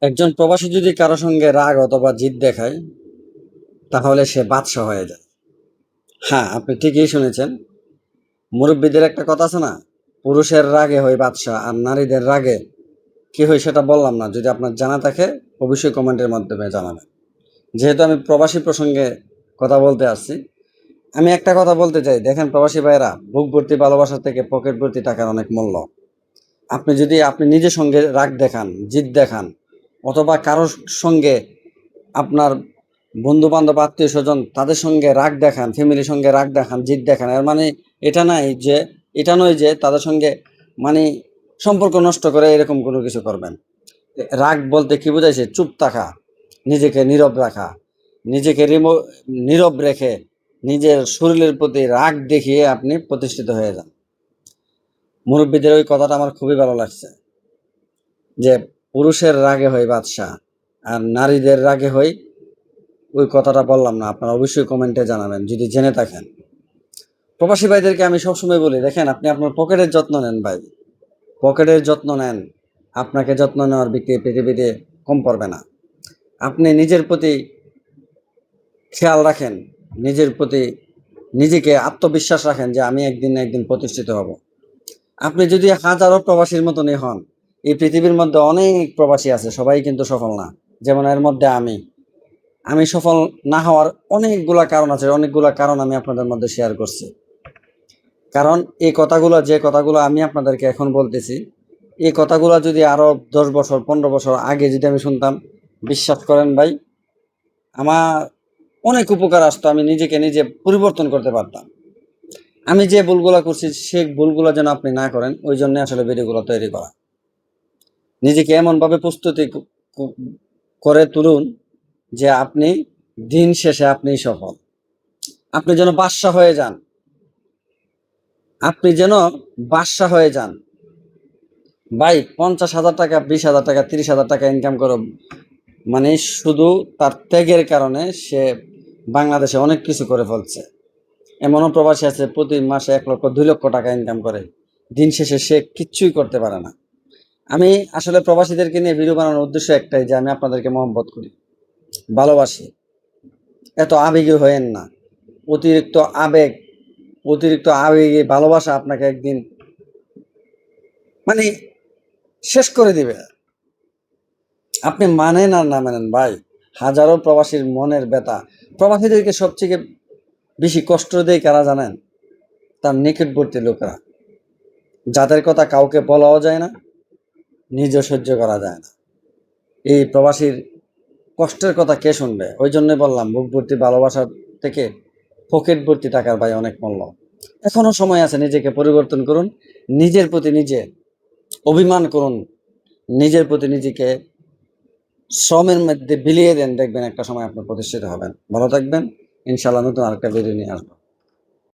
একজন প্রবাসী যদি কারো সঙ্গে রাগ অথবা জিদ দেখায় তাহলে সে বাদশা হয়ে যায়। হ্যাঁ, আপনি ঠিকই শুনেছেন। মুরব্বীদের একটা কথা আছে না, পুরুষের রাগে হয় বাদশা আর নারীদের রাগে কি হয় সেটা বললাম না। যদি আপনার জানা থাকে অবশ্যই কমেন্টের মাধ্যমে জানাবেন। যেহেতু আমি প্রবাসী প্রসঙ্গে কথা বলতে আসছি, আমি একটা কথা বলতে চাই। দেখেন প্রবাসী ভাইয়েরা, বুক ভর্তি ভালোবাসা থেকে পকেট ভর্তি টাকার অনেক মূল্য। আপনি যদি আপনি নিজের সঙ্গে রাগ দেখান, জিদ দেখান, অথবা কারোর সঙ্গে আপনার বন্ধু বান্ধব আত্মীয় স্বজন তাদের সঙ্গে রাগ দেখান, ফ্যামিলির সঙ্গে রাগ দেখান, জিদ দেখান, এর মানে এটা নাই যে এটা নয় যে তাদের সঙ্গে মানে সম্পর্ক নষ্ট করে এরকম কোনো কিছু করবেন। রাগ বলতে কি বোঝাইছে? চুপ থাকা, নিজেকে নীরব রাখা, নিজেকে নীরব রেখে নিজের শরীরের প্রতি রাগ দেখিয়ে আপনি প্রতিষ্ঠিত হয়ে যান। মুরব্বীদের ওই কথাটা আমার খুবই ভালো লাগছে যে পুরুষের রাগে হয় বাদশা আর নারীদের রাগে হয়, ওই কথাটা বললাম না, আপনারা অবশ্যই কমেন্টে জানাবেন যদি জেনে থাকেন। প্রবাসী ভাইদেরকে আমি সবসময় বলি, দেখেন আপনি আপনার পকেটের যত্ন নেন ভাই, পকেটের যত্ন নেন, আপনাকে যত্ন নেওয়ার ব্যক্তি পৃথিবীতে কম পড়বে না। আপনি নিজের প্রতি খেয়াল রাখেন, নিজের প্রতি নিজেকে আত্মবিশ্বাস রাখেন যে আমি একদিন না একদিন প্রতিষ্ঠিত হব। আপনি যদি হাজারো প্রবাসীর মতনই হন, এই পৃথিবীর মধ্যে অনেক প্রবাসী আছে, সবাই কিন্তু সফল না। যেমন এর মধ্যে আমি সফল না হওয়ার অনেকগুলা কারণ আছে, অনেকগুলা কারণ আমি আপনাদের মধ্যে শেয়ার করছি। কারণ এই কথাগুলো, যে কথাগুলো আমি আপনাদেরকে এখন বলতেছি, এই কথাগুলো যদি আরো 10 বছর 15 বছর আগে যদি আমি শুনতাম, বিশ্বাস করেন ভাই, আমার অনেক উপকার আসতো, আমি নিজেকে নিজে পরিবর্তন করতে পারতাম। আমি যে ভুলগুলা করছি সেই ভুলগুলো যেন আপনি না করেন, ওই জন্য আসলে ভিডিওগুলো তৈরি করা। নিজেকে এমনভাবে প্রস্তুতি করে তুলুন যে আপনি দিন শেষে আপনি সফল। আপনি যেন বাদশা হয়ে যান, আপনি যেন বাদশা হয়ে যান। ভাই 50,000 টাকা, 20,000 টাকা, 30,000 টাকা ইনকাম করো, মানে শুধু তার ত্যাগের কারণে সে বাংলাদেশে অনেক কিছু করে ফেলছে। এমনও প্রবাসী আছে প্রতি মাসে 1 লক্ষ 2 লক্ষ টাকা ইনকাম করে, দিন শেষে সে কিচ্ছুই করতে পারে না। আমি আসলে প্রবাসীদেরকে নিয়ে ভিডিও বানানোর উদ্দেশ্য একটাই, যে আমি আপনাদেরকে মহব্বত করি, ভালোবাসি। এত আবেগী হয়েন না। অতিরিক্ত আবেগ, অতিরিক্ত আবেগে ভালোবাসা আপনাকে একদিন মানে শেষ করে দিবে। আপনি মানেন আর না মানেন ভাই, হাজারো প্রবাসীর মনের ব্যথা। প্রবাসীদেরকে সবথেকে বেশি কষ্ট দেয় কারা জানেন? তার নিকটবর্তী লোকরা, যাদের কথা কাউকে বলাও যায় না, নিজে সহ্য করা যায় না। এই প্রবাসীর কষ্টের কথা কে শুনবে? ওই জন্য বললাম, বুক ভর্তি ভালোবাসার থেকে পকেট ভর্তি টাকার ভাই অনেক মূল্য। এখনো সময় আছে, নিজেকে পরিবর্তন করুন, নিজের প্রতি নিজে অভিমান করুন, নিজের প্রতি নিজেকে শ্রমের মধ্যে বিলিয়ে দেন, দেখবেন একটা সময় আপনি প্রতিষ্ঠিত হবেন। ভালো থাকবেন, ইনশাল্লাহ নতুন আরেকটা ভিডিও নিয়ে আসবো।